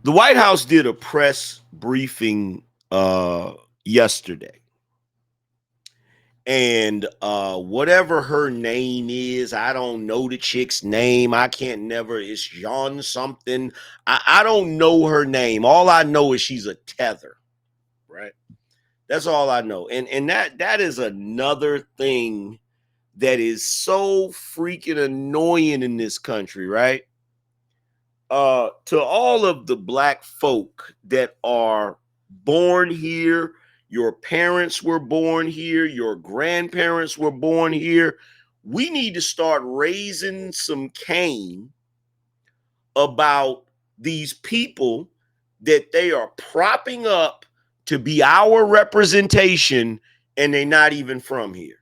The White House did a press briefing yesterday. And whatever her name is, I don't know the chick's name. I can't never, it's Jean something. I don't know her name. All I know is she's a tether, right? That's all I know. And that is another thing that is so freaking annoying in this country, right? To all of the black folk that are born here, your parents were born here, your grandparents were born here, we need to start raising some cane about these people that they are propping up to be our representation, and they're not even from here.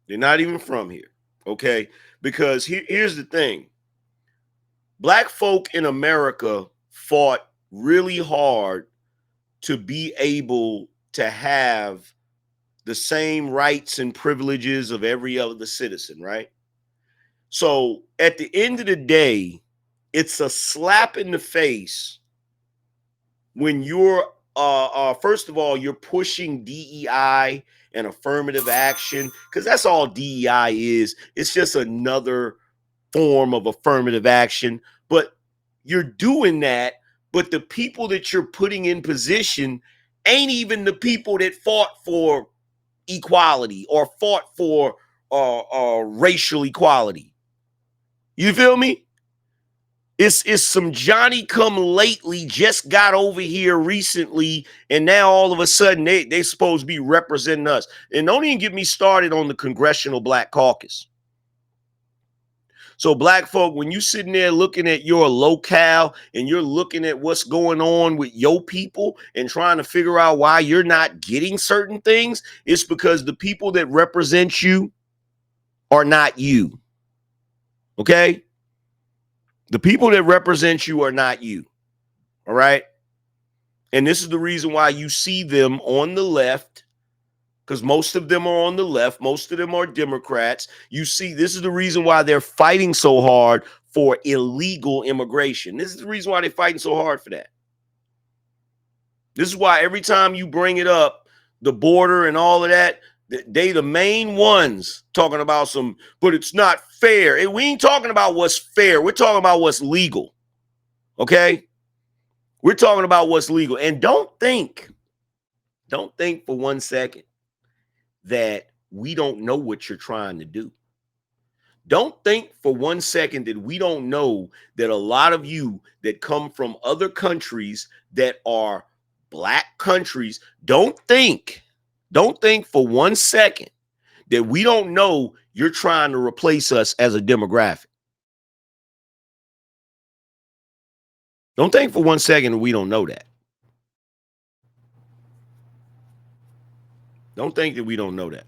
They're not even from here, okay? Because here's the thing. Black folk in America fought really hard to be able to have the same rights and privileges of every other citizen, right? So at the end of the day, it's a slap in the face when you're, first of all, you're pushing DEI and affirmative action, because that's all DEI is. It's just another form of affirmative action, but you're doing that, but the people that you're putting in position ain't even the people that fought for equality or fought for racial equality. You feel me? It's some Johnny come lately, just got over here recently, and now all of a sudden they supposed to be representing us. And don't even get me started on the Congressional Black Caucus. So black folk, when you sitting there looking at your locale and you're looking at what's going on with your people and trying to figure out why you're not getting certain things, it's because the people that represent you are not you. Okay? The people that represent you are not you. All right? And this is the reason why you see them on the left, because most of them are on the left. Most of them are Democrats. You see, this is the reason why they're fighting so hard for illegal immigration. This is the reason why they're fighting so hard for that. This is why every time you bring it up, the border and all of that, they the main ones talking about some, but it's not fair. And we ain't talking about what's fair. We're talking about what's legal. Okay? We're talking about what's legal. And don't think for 1 second that we don't know what you're trying to do. Don't think for 1 second that we don't know that a lot of you that come from other countries that are black countries, don't think for 1 second that we don't know you're trying to replace us as a demographic. Don't think for 1 second that we don't know that. Don't think that we don't know that.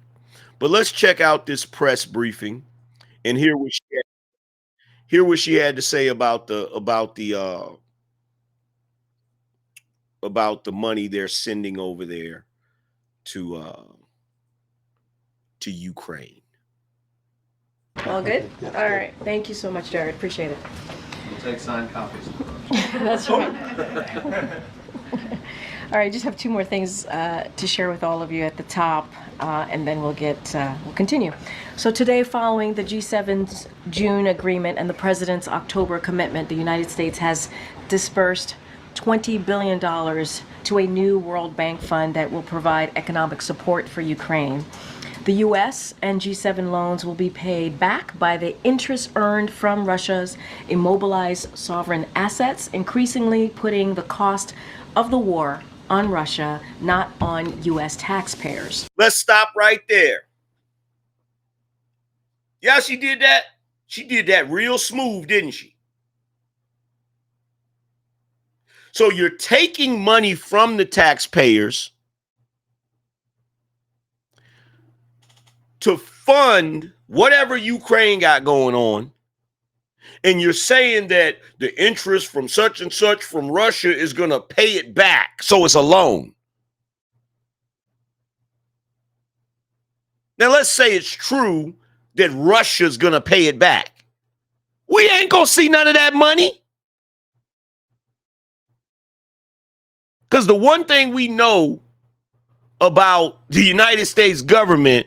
But let's check out this press briefing and hear what she had to say about the money they're sending over there to Ukraine. All good? All right. Thank you so much, Jared. Appreciate it. We'll take signed copies. That's right. All right, just have two more things to share with all of you at the top, and then we'll continue. So today, following the G7's June agreement and the President's October commitment, the United States has dispersed $20 billion to a new World Bank fund that will provide economic support for Ukraine. The U.S. and G7 loans will be paid back by the interest earned from Russia's immobilized sovereign assets, increasingly putting the cost of the war on Russia, not on U.S. taxpayers. Let's stop right there. Yeah, she did that. She did that real smooth, didn't she? So you're taking money from the taxpayers to fund whatever Ukraine got going on, and you're saying that the interest from such and such from Russia is going to pay it back, so it's a loan. Now, let's say it's true that Russia's going to pay it back. We ain't going to see none of that money. Because the one thing we know about the United States government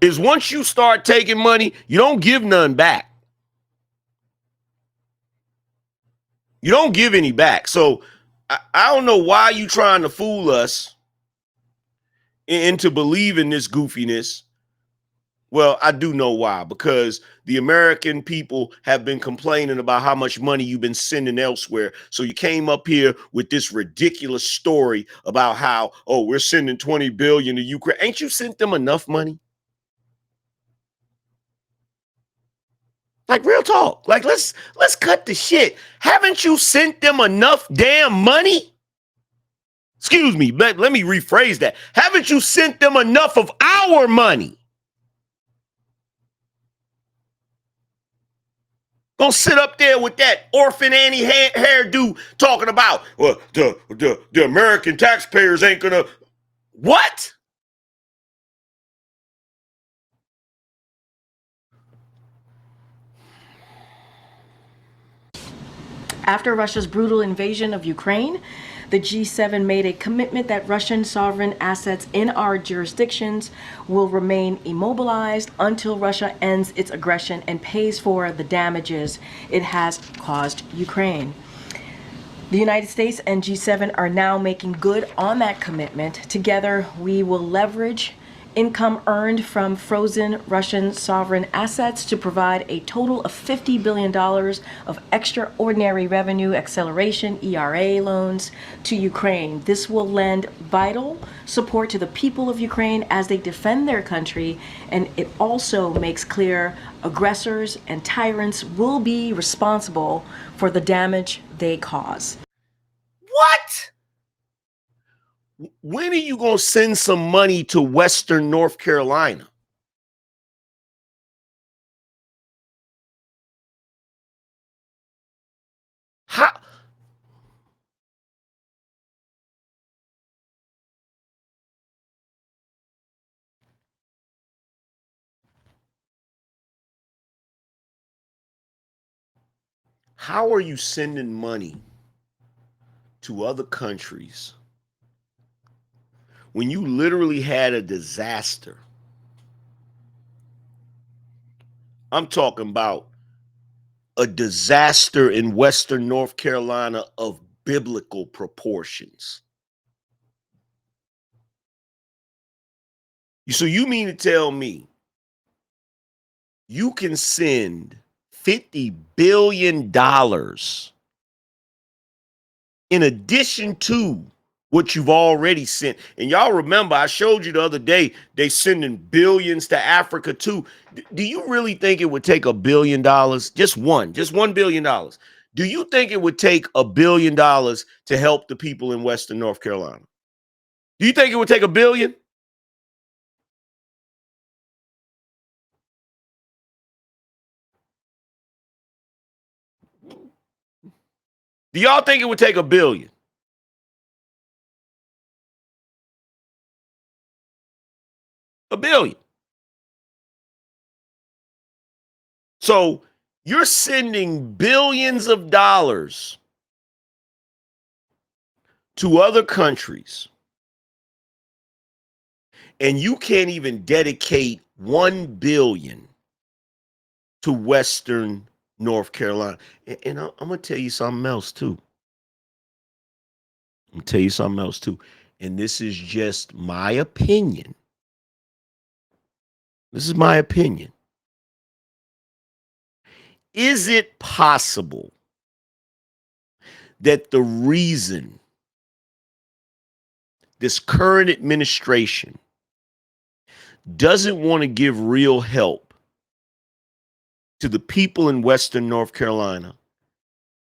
is once you start taking money, you don't give none back. You don't give any back. So I don't know why you trying to fool us into believing this goofiness. Well, I do know why, because the American people have been complaining about how much money you've been sending elsewhere. So you came up here with this ridiculous story about how, oh, we're sending 20 billion to Ukraine. Ain't you sent them enough money? Like real talk. Like let's cut the shit. Haven't you sent them enough damn money? Excuse me, let me rephrase that. Haven't you sent them enough of our money? Gonna sit up there with that orphan Annie hairdo talking about, well, the American taxpayers ain't gonna. What? After Russia's brutal invasion of Ukraine, the G7 made a commitment that Russian sovereign assets in our jurisdictions will remain immobilized until Russia ends its aggression and pays for the damages it has caused Ukraine. The United States and G7 are now making good on that commitment. Together, we will leverage income earned from frozen Russian sovereign assets to provide a total of $50 billion of extraordinary revenue acceleration ERA loans to Ukraine. This will lend vital support to the people of Ukraine as they defend their country, and it also makes clear aggressors and tyrants will be responsible for the damage they cause. What? When are you gonna send some money to Western North Carolina? How? How are you sending money to other countries when you literally had a disaster? I'm talking about a disaster in Western North Carolina of biblical proportions. So you mean to tell me you can send $50 billion in addition to what you've already sent? And y'all remember, I showed you the other day, they sending billions to Africa too. Do you really think it would take $1 billion? Just $1 billion. Do you think it would take $1 billion to help the people in Western North Carolina? Do you think it would take $1 billion? Do y'all think it would take $1 billion? $1 billion. So you're sending billions of dollars to other countries, and you can't even dedicate 1 billion to Western North Carolina. And I'm gonna tell you something else too. I'm gonna tell you something else too. And this is just my opinion. This is my opinion. Is it possible that the reason this current administration doesn't want to give real help to the people in Western North Carolina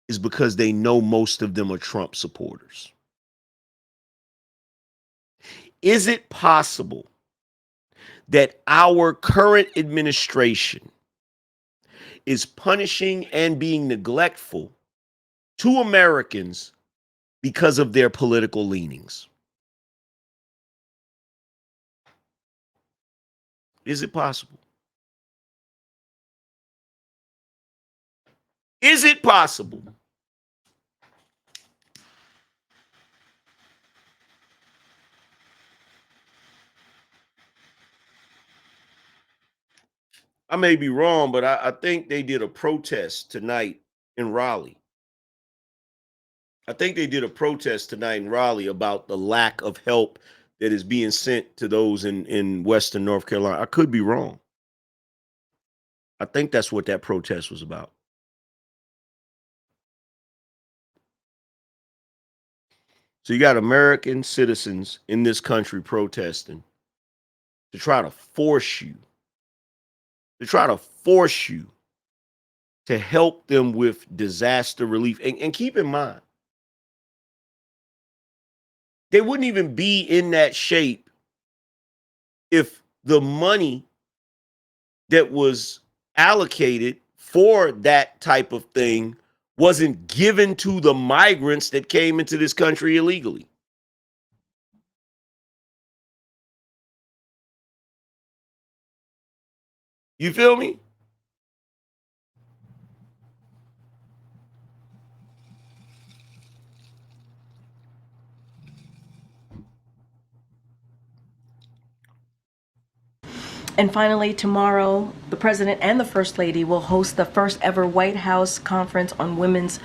is because they know most of them are Trump supporters? Is it possible that our current administration is punishing and being neglectful to Americans because of their political leanings? Is it possible? Is it possible I may be wrong, but I think they did a protest tonight in Raleigh. I think they did a protest tonight in Raleigh about the lack of help that is being sent to those in Western North Carolina. I could be wrong. I think that's what that protest was about. So you got American citizens in this country protesting to try to force you, to try to force you to help them with disaster relief. And keep in mind, they wouldn't even be in that shape if the money that was allocated for that type of thing wasn't given to the migrants that came into this country illegally. You feel me? And finally, tomorrow, the President and the First Lady will host the first ever White House Conference on Women's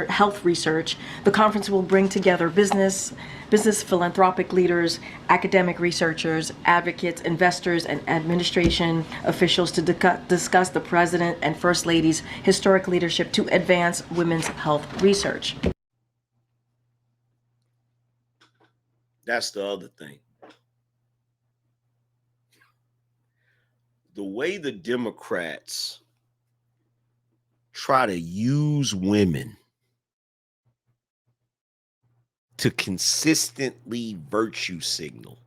Health Research. The conference will bring together business philanthropic leaders, academic researchers, advocates, investors, and administration officials to discuss the President and First Lady's historic leadership to advance women's health research. That's the other thing. The way the Democrats try to use women to consistently virtue signal,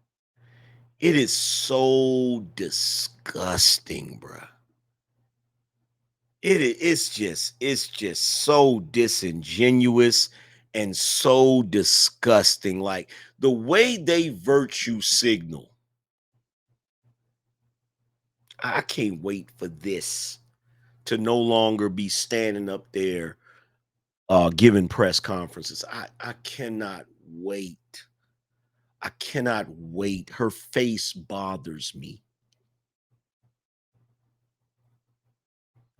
it is so disgusting, bruh. It's just so disingenuous and so disgusting. Like the way they virtue signal, I can't wait for this to no longer be standing up there giving press conferences. I cannot wait. I cannot wait. Her face bothers me.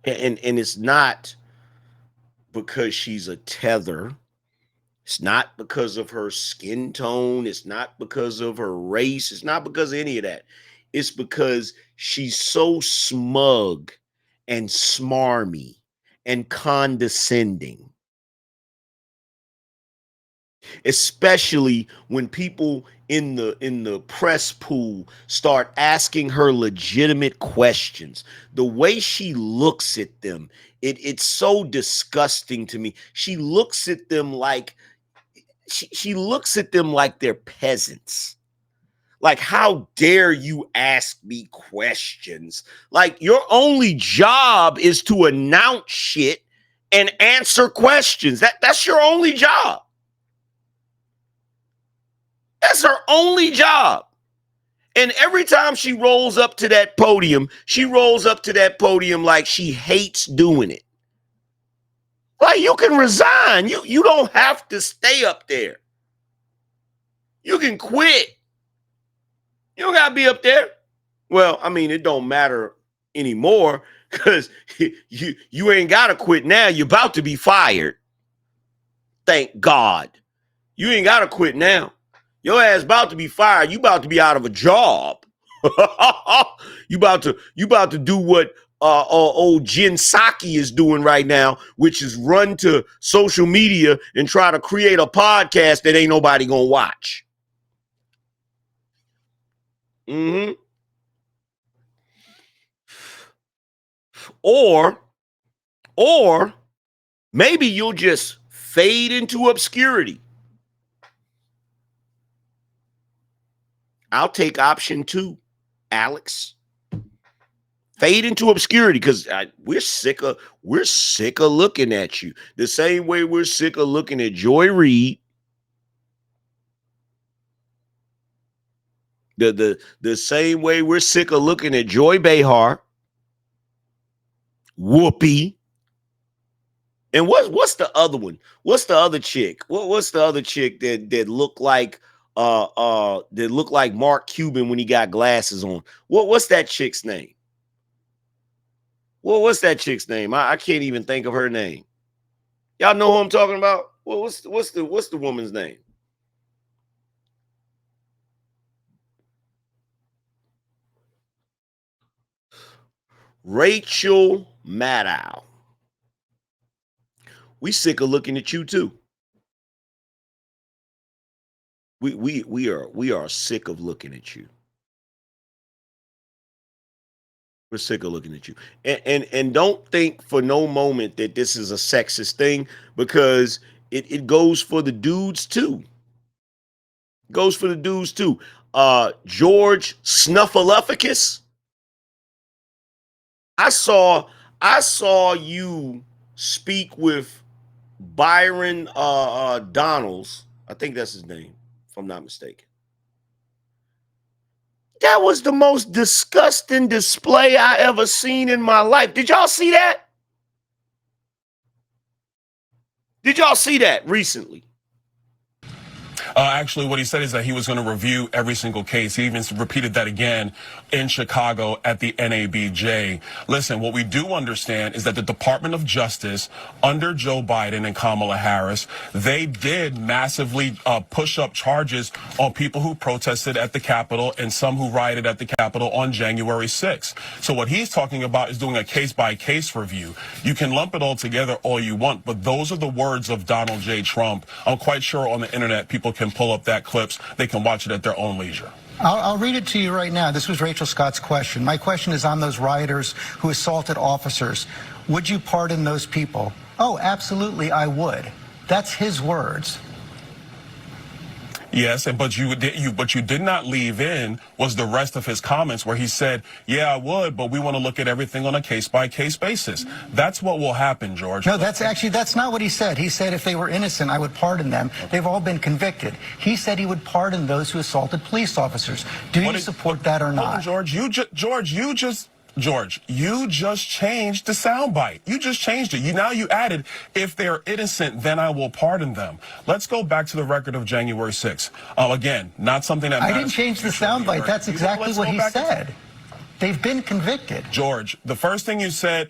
And it's not because she's a tether. It's not because of her skin tone. It's not because of her race. It's not because of any of that. It's because she's so smug and smarmy and condescending. Especially when people in the press pool start asking her legitimate questions. The way she looks at them, it's so disgusting to me. She looks at them like she looks at them like they're peasants. Like, how dare you ask me questions? Like, your only job is to announce shit and answer questions. That's your only job. That's her only job. And every time she rolls up to that podium, she rolls up to that podium like she hates doing it. Like, you can resign. You don't have to stay up there. You can quit. You don't got to be up there. Well, I mean, it don't matter anymore because you ain't got to quit now. You're about to be fired. Thank God. You ain't got to quit now. Your ass about to be fired. You about to be out of a job. you about to do what old Jen Psaki is doing right now, which is run to social media and try to create a podcast that ain't nobody gonna watch. Mm-hmm. Or maybe you'll just fade into obscurity. I'll take option 2, Alex. Fade into obscurity because we're sick of looking at you the same way we're sick of looking at Joy Reid. The same way we're sick of looking at Joy Behar, Whoopi, and what's the other one? What's the other chick? What's the other chick that looked like Mark Cuban when he got glasses on? What's that chick's name? Well, what's that chick's name? I can't even think of her name. Y'all know who I'm talking about? Well, what's the woman's name? Rachel Maddow. We sick of looking at you too. We are sick of looking at you. We're sick of looking at you. And don't think for no moment that this is a sexist thing, because it goes for the dudes too. Goes for the dudes too. George Snuffleupagus. I saw you speak with Byron Donalds. I think that's his name, if I'm not mistaken. That was the most disgusting display I ever seen in my life. Did y'all see that? Did y'all see that recently? Actually, what he said is that he was going to review every single case. He even repeated that again in Chicago at the NABJ. Listen, what we do understand is that the Department of Justice under Joe Biden and Kamala Harris, they did massively push up charges on people who protested at the Capitol and some who rioted at the Capitol on January 6th. So what he's talking about is doing a case-by-case review. You can lump it all together all you want, but those are the words of Donald J. Trump. I'm quite sure on the internet people can pull up that clips. They can watch it at their own leisure. I'll read it to you right now. This was Rachel Scott's question. My question is on those rioters who assaulted officers. Would you pardon those people? Oh, absolutely, I would. That's his words. Yes, but you did not leave in was the rest of his comments where he said, yeah, I would, but we want to look at everything on a case-by-case basis. That's what will happen, George. No, that's not what he said. He said if they were innocent, I would pardon them. They've all been convicted. He said he would pardon those who assaulted police officers. Do you support that or not? George, you just changed the soundbite. You just changed it. Now you added, if they're innocent, then I will pardon them. Let's go back to the record of January 6th. Again, not something that I didn't change the soundbite. That's exactly what he said. They've been convicted. George, the first thing you said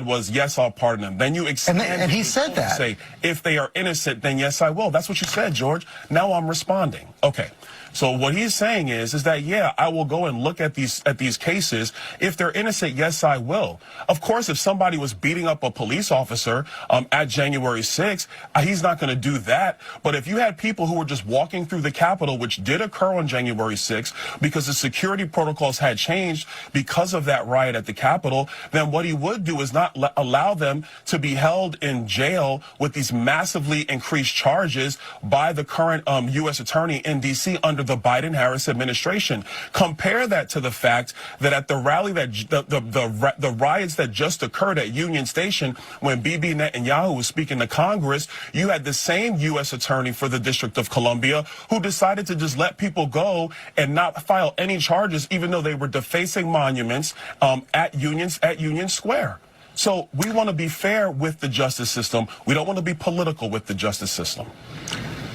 was, yes, I'll pardon them. Then you expanded. And he said that. Say, if they are innocent, then yes, I will. That's what you said, George. Now I'm responding. Okay. So what he's saying is that, yeah, I will go and look at these cases. If they're innocent, yes, I will. Of course, if somebody was beating up a police officer at January 6th, he's not going to do that. But if you had people who were just walking through the Capitol, which did occur on January 6th, because the security protocols had changed because of that riot at the Capitol, then what he would do is not allow them to be held in jail with these massively increased charges by the current U.S. attorney in D.C. under the Biden-Harris administration. Compare that to the fact that at the rally that the riots that just occurred at Union Station when Bibi Netanyahu was speaking to Congress, you had the same U.S. attorney for the District of Columbia who decided to just let people go and not file any charges, even though they were defacing monuments at Union Square. So we want to be fair with the justice system. We don't want to be political with the justice system.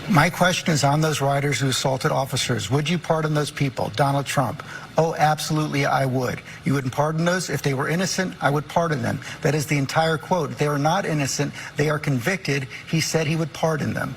My question is on those rioters who assaulted officers. Would you pardon those people? Donald Trump. Oh, absolutely, I would. You wouldn't pardon those? If they were innocent, I would pardon them. That is the entire quote. They are not innocent. They are convicted. He said he would pardon them.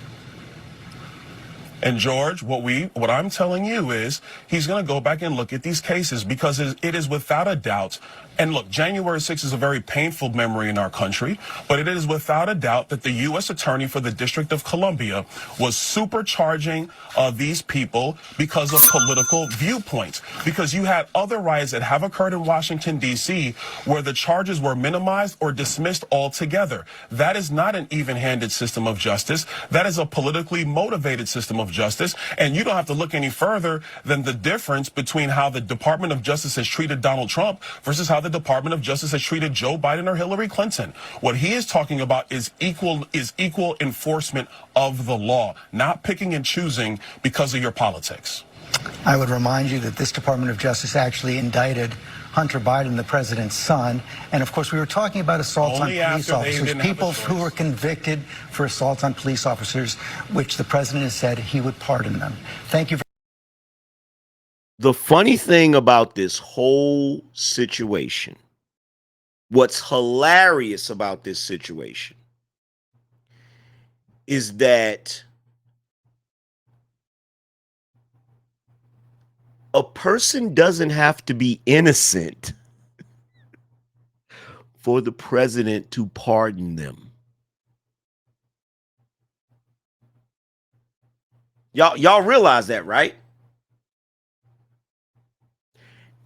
And George, what I'm telling you is he's going to go back and look at these cases because it is without a doubt. And look, January 6th is a very painful memory in our country, but it is without a doubt that the U.S. attorney for the District of Columbia was supercharging these people because of political viewpoints. Because you had other riots that have occurred in Washington, D.C., where the charges were minimized or dismissed altogether. That is not an even-handed system of justice. That is a politically motivated system of justice. And you don't have to look any further than the difference between how the Department of Justice has treated Donald Trump versus how the Department of Justice has treated Joe Biden or Hillary Clinton. What he is talking about is equal enforcement of the law, not picking and choosing because of your politics. I would remind you that this Department of Justice actually indicted Hunter Biden, the president's son. And of course, we were talking about assaults on police officers, people who were convicted for assaults on police officers, which the president has said he would pardon them. Thank you. The funny thing about this whole situation what's hilarious about this situation is that a person doesn't have to be innocent for the president to pardon them. Y'all realize that, right?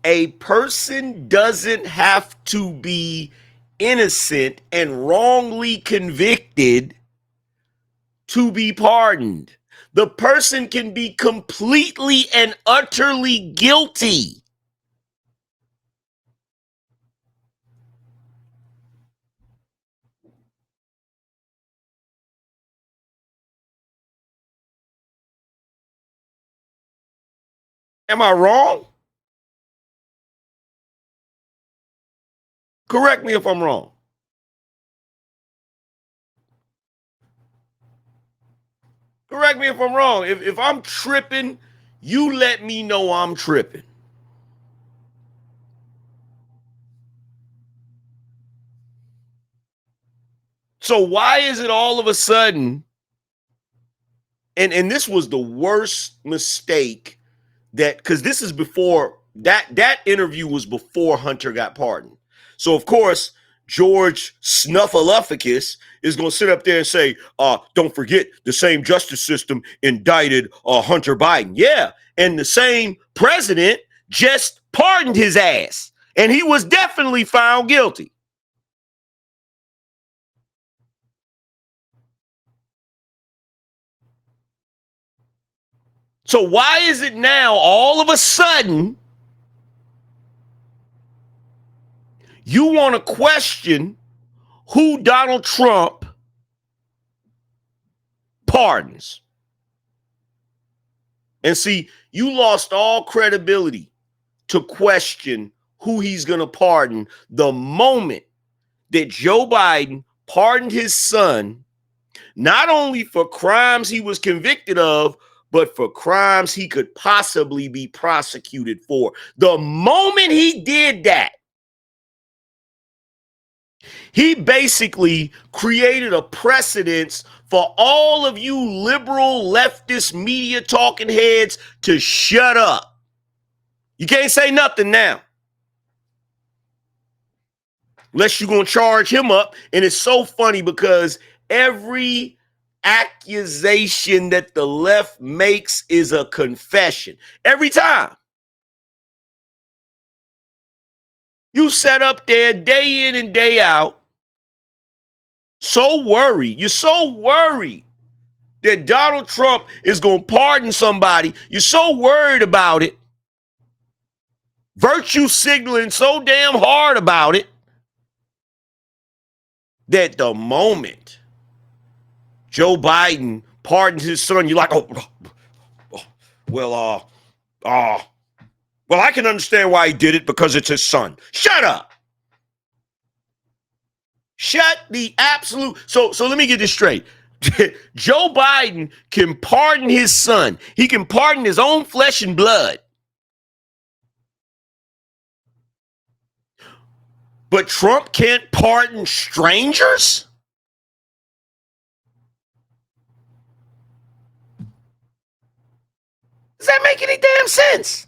A person doesn't have to be innocent and wrongly convicted to be pardoned. The person can be completely and utterly guilty. Am I wrong? Correct me if I'm wrong. Correct me if I'm wrong. If I'm tripping, you let me know I'm tripping. So why is it all of a sudden, and this was the worst mistake that, because this is before, that interview was before Hunter got pardoned. So of course, George Snuffleupagus is going to sit up there and say, don't forget the same justice system indicted Hunter Biden. Yeah, and the same president just pardoned his ass, and he was definitely found guilty. So why is it now all of a sudden you want to question who Donald Trump pardons? And see, you lost all credibility to question who he's going to pardon the moment that Joe Biden pardoned his son, not only for crimes he was convicted of, but for crimes he could possibly be prosecuted for. The moment he did that, he basically created a precedence for all of you liberal leftist media talking heads to shut up. You can't say nothing now, unless you're going to charge him up. And it's so funny because every accusation that the left makes is a confession. Every time. You sat up there day in and day out, so worried. You're so worried that Donald Trump is going to pardon somebody. You're so worried about it. Virtue signaling so damn hard about it that the moment Joe Biden pardons his son, you're like, well, I can understand why he did it because it's his son. Shut up. Shut the absolute. So let me get this straight. Joe Biden can pardon his son. He can pardon his own flesh and blood. But Trump can't pardon strangers? Does that make any damn sense?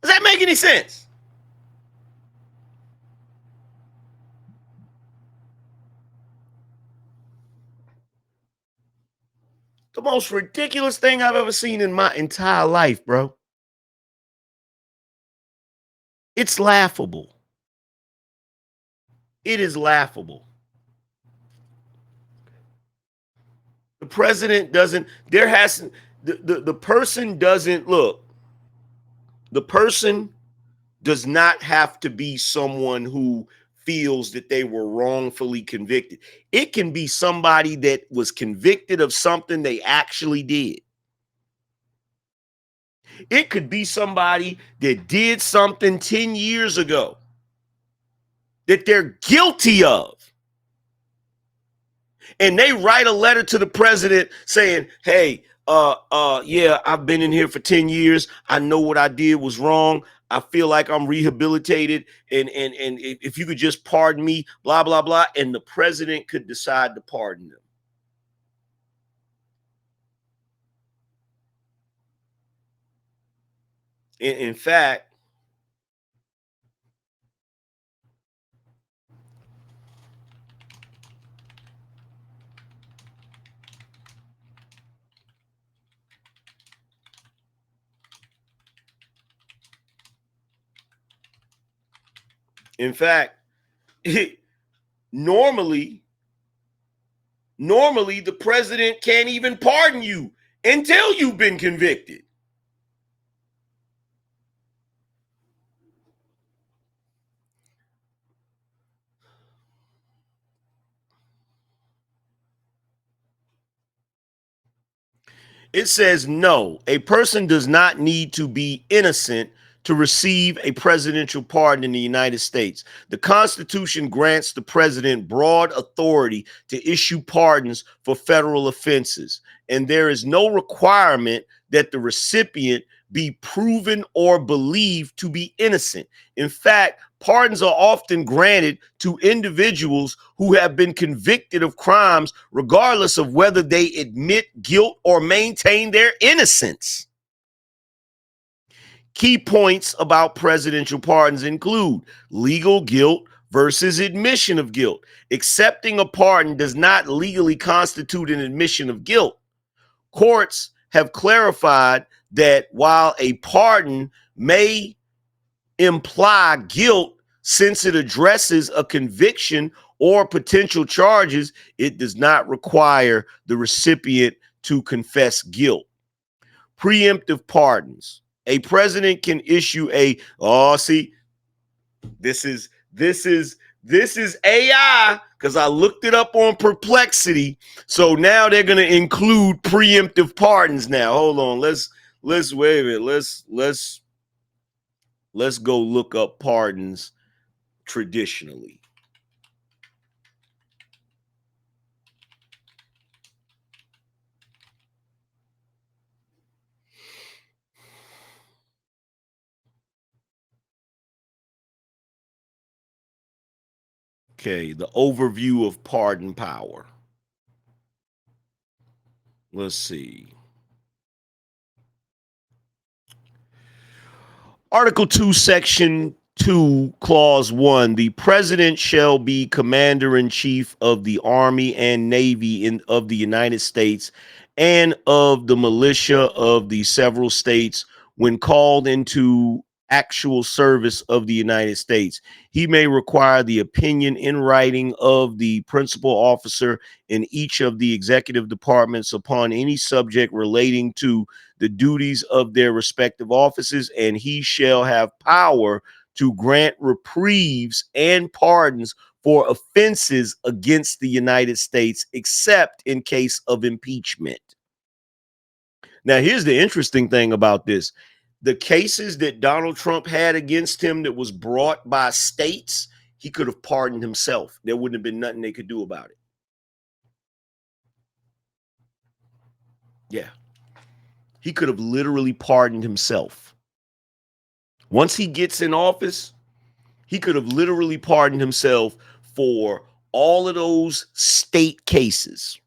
Does that make any sense? The most ridiculous thing I've ever seen in my entire life, bro. It's laughable. It is laughable. The president doesn't, there hasn't, the person doesn't, look, the person does not have to be someone who feels that they were wrongfully convicted. It can be somebody that was convicted of something they actually did. It could be somebody that did something 10 years ago that they're guilty of. And they write a letter to the president saying, hey, yeah, I've been in here for 10 years. I know what I did was wrong. I feel like I'm rehabilitated, and if you could just pardon me, blah blah blah, and the president could decide to pardon them. In fact, in fact, normally, normally the president can't even pardon you until you've been convicted. It says no, a person does not need to be innocent to receive a presidential pardon in the United States. The Constitution grants the president broad authority to issue pardons for federal offenses, and there is no requirement that the recipient be proven or believed to be innocent. In fact, pardons are often granted to individuals who have been convicted of crimes, regardless of whether they admit guilt or maintain their innocence. Key points about presidential pardons include legal guilt versus admission of guilt. Accepting a pardon does not legally constitute an admission of guilt. Courts have clarified that while a pardon may imply guilt, since it addresses a conviction or potential charges, it does not require the recipient to confess guilt. Preemptive pardons. A president can issue a this is AI, because I looked it up on Perplexity. So now they're gonna include preemptive pardons. Now hold on, let's wait a minute. Let's go look up pardons traditionally. Okay, the overview of pardon power. Let's see. Article 2, Section 2, Clause 1. The president shall be commander in chief of the Army and Navy of the United States and of the militia of the several states when called into actual service of the United States. He may require the opinion in writing of the principal officer in each of the executive departments upon any subject relating to the duties of their respective offices, and he shall have power to grant reprieves and pardons for offenses against the United States, except in case of impeachment. Now, here's the interesting thing about this. The cases that Donald Trump had against him that was brought by states, he could have pardoned himself. There wouldn't have been nothing they could do about it. Yeah. He could have literally pardoned himself. Once he gets in office, he could have literally pardoned himself for all of those state cases.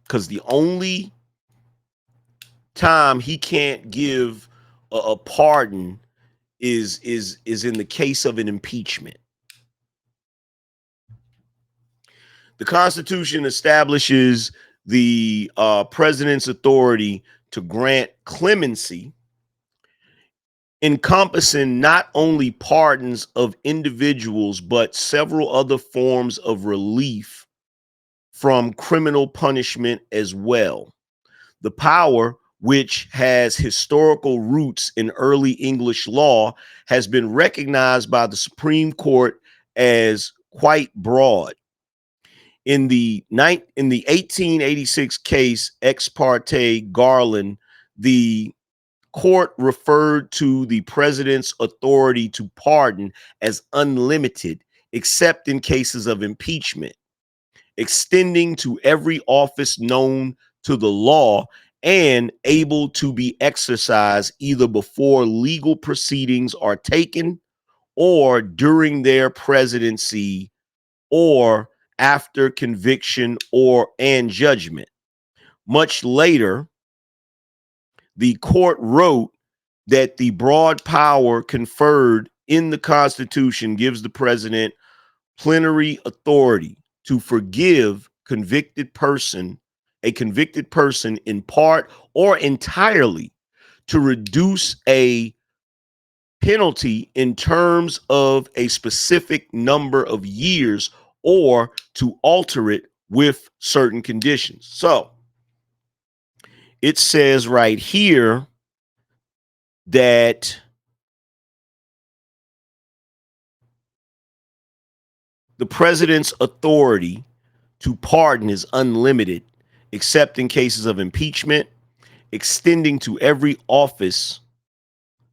Because the only time he can't give a pardon is in the case of an impeachment. The Constitution establishes the president's authority to grant clemency, encompassing not only pardons of individuals, but several other forms of relief from criminal punishment as well. The power, which has historical roots in early English law, has been recognized by the Supreme Court as quite broad. In the 1886 case Ex parte Garland, the court referred to the president's authority to pardon as unlimited, except in cases of impeachment. extending to every office known to the law and able to be exercised either before legal proceedings are taken or during their presidency or after conviction or and judgment. Much later, the court wrote that the broad power conferred in the Constitution gives the president plenary authority to forgive a convicted person in part or entirely, to reduce a penalty in terms of a specific number of years, or to alter it with certain conditions. So it says right here that the president's authority to pardon is unlimited, except in cases of impeachment, extending to every office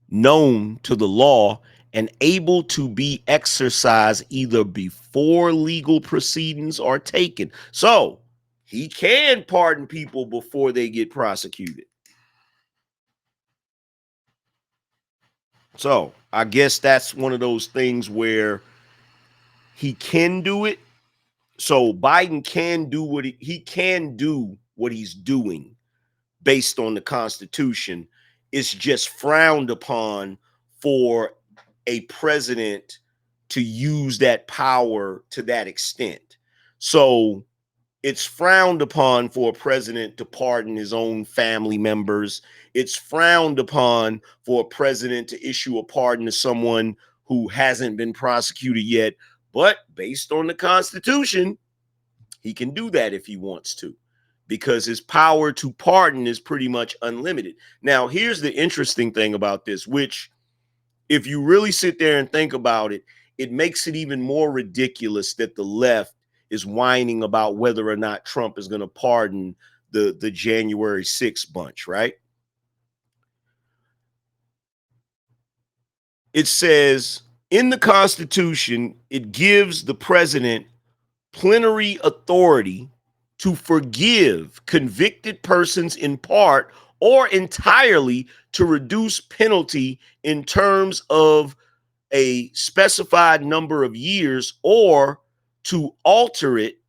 known to the law and able to be exercised either before legal proceedings are taken. So he can pardon people before they get prosecuted. So I guess that's one of those things where he can do it. So Biden can do he can do what he's doing based on the Constitution. It's just frowned upon for a president to use that power to that extent. So it's frowned upon for a president to pardon his own family members. It's frowned upon for a president to issue a pardon to someone who hasn't been prosecuted yet. But based on the Constitution, he can do that if he wants to, because his power to pardon is pretty much unlimited. Now, here's the interesting thing about this, which, if you really sit there and think about it, it makes it even more ridiculous that the left is whining about whether or not Trump is going to pardon the January 6th bunch, right? It says in the Constitution, it gives the president plenary authority to forgive convicted persons in part or entirely, to reduce penalty in terms of a specified number of years, or to alter it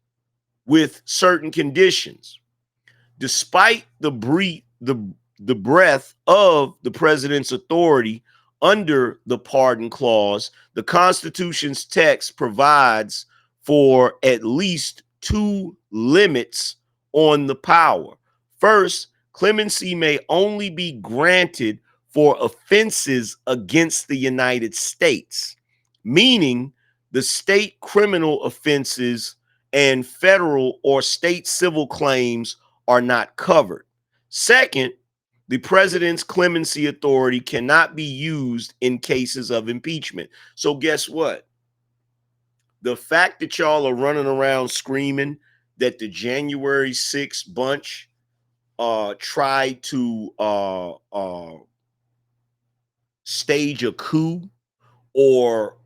with certain conditions. Despite the breadth of the president's authority under the pardon clause, the Constitution's text provides for at least two limits on the power. First, clemency may only be granted for offenses against the United States, meaning the state criminal offenses and federal or state civil claims are not covered. Second, the president's clemency authority cannot be used in cases of impeachment. So guess what? The fact that y'all are running around screaming that the January 6th bunch tried to stage a coup or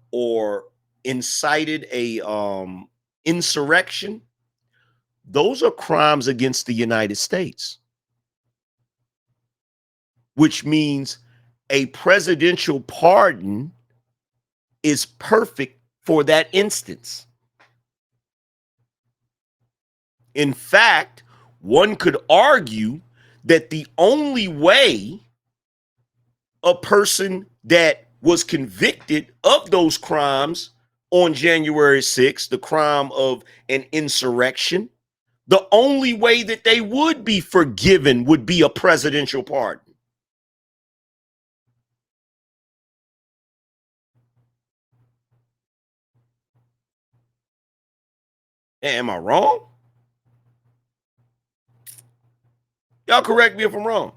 incited a insurrection, those are crimes against the United States, which means a presidential pardon is perfect for that instance. In fact, one could argue that the only way a person that was convicted of those crimes on January 6th, the crime of an insurrection, the only way that they would be forgiven would be a presidential pardon. Am I wrong? Y'all correct me if I'm wrong.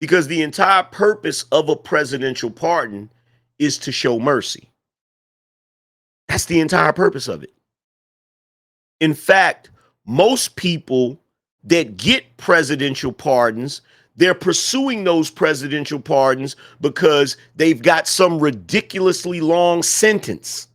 Because the entire purpose of a presidential pardon is to show mercy. That's the entire purpose of it. In fact, most people that get presidential pardons, they're pursuing those presidential pardons because they've got some ridiculously long sentence.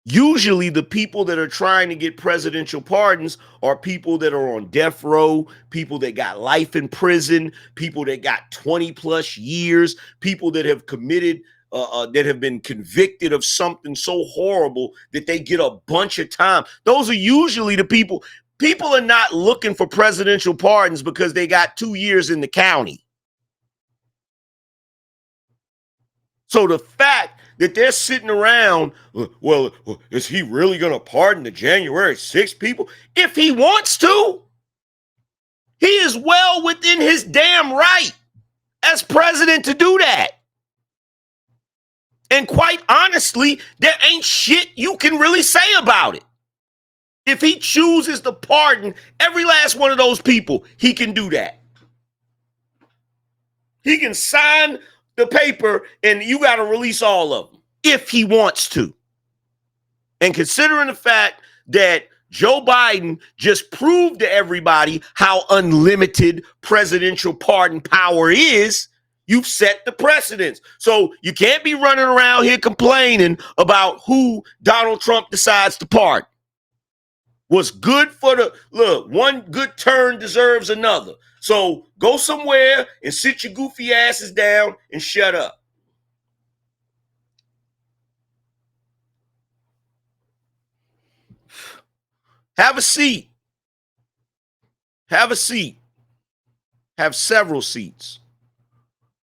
Usually the people that are trying to get presidential pardons are people that are on death row, people that got life in prison, people that got 20 plus years, people that have committed, that have been convicted of something so horrible that they get a bunch of time. Those are usually the people. People are not looking for presidential pardons because they got 2 years in the county. So the fact that they're sitting around, well, is he really going to pardon the January 6th people? If he wants to, he is well within his damn right as president to do that. And quite honestly, there ain't shit you can really say about it. If he chooses to pardon every last one of those people, he can do that. He can sign the paper and you got to release all of them if he wants to. And considering the fact that Joe Biden just proved to everybody how unlimited presidential pardon power is, you've set the precedence. So you can't be running around here complaining about who Donald Trump decides to pardon. What's good for the, look, one good turn deserves another. So go somewhere and sit your goofy asses down and shut up. Have a seat. Have a seat. Have several seats.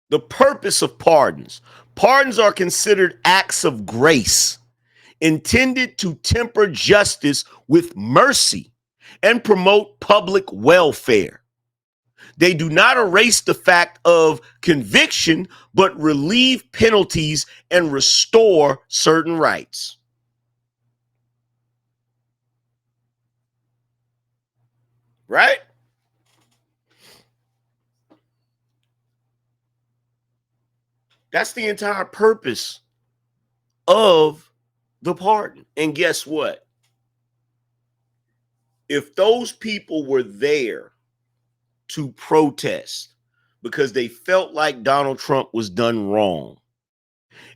The purpose of pardons. Pardons are considered acts of grace intended to temper justice with mercy and promote public welfare. They do not erase the fact of conviction, but relieve penalties and restore certain rights. Right? That's the entire purpose of the pardon. And guess what? If those people were there to protest because they felt like Donald Trump was done wrong,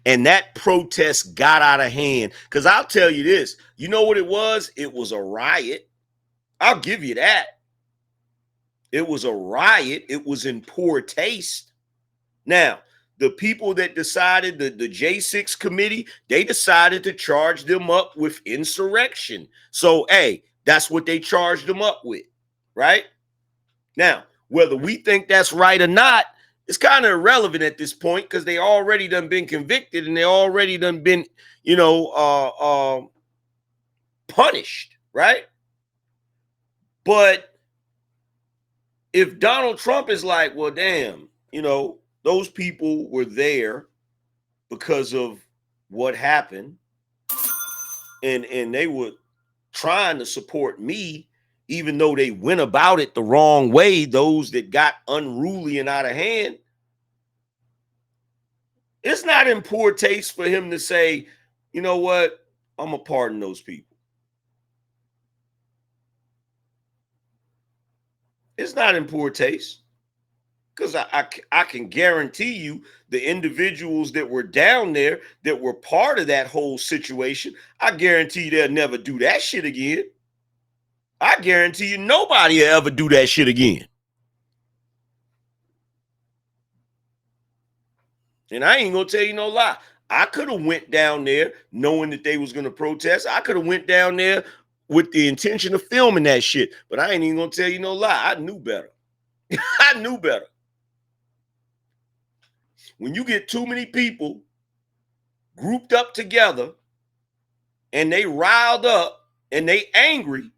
and that protest got out of hand, because I'll tell you this, you know what it was? It was a riot. I'll give you that. It was a riot. It was in poor taste. Now, the people that decided, the J6 committee, they decided to charge them up with insurrection. So, hey, that's what they charged them up with, right? Now, whether we think that's right or not, it's kind of irrelevant at this point because they already done been convicted and they already done been, punished, right? But if Donald Trump is like, well, damn, those people were there because of what happened, and they were trying to support me, even though they went about it the wrong way, those that got unruly and out of hand, it's not in poor taste for him to say, you know what, I'm going to pardon those people. It's not in poor taste. Because I can guarantee you the individuals that were down there that were part of that whole situation, I guarantee you they'll never do that shit again. I guarantee you nobody will ever do that shit again. And I ain't going to tell you no lie. I could have went down there knowing that they was going to protest. I could have went down there with the intention of filming that shit. But I ain't even going to tell you no lie. I knew better. I knew better. When you get too many people grouped up together and they riled up and they angry,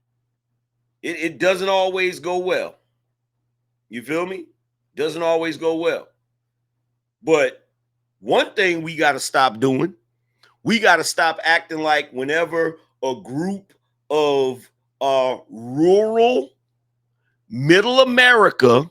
it doesn't always go well. You feel me? Doesn't always go well. But one thing we got to stop doing, we got to stop acting like whenever a group of rural, middle America,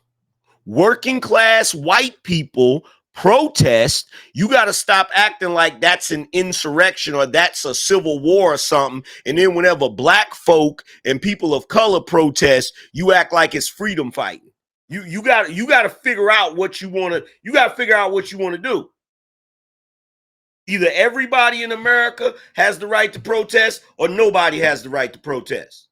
working class white people protest, you got to stop acting like that's an insurrection or that's a civil war or something. And then whenever black folk and people of color protest, you act like it's freedom fighting. You got to figure out what you want to do. Either everybody in America has the right to protest or nobody has the right to protest.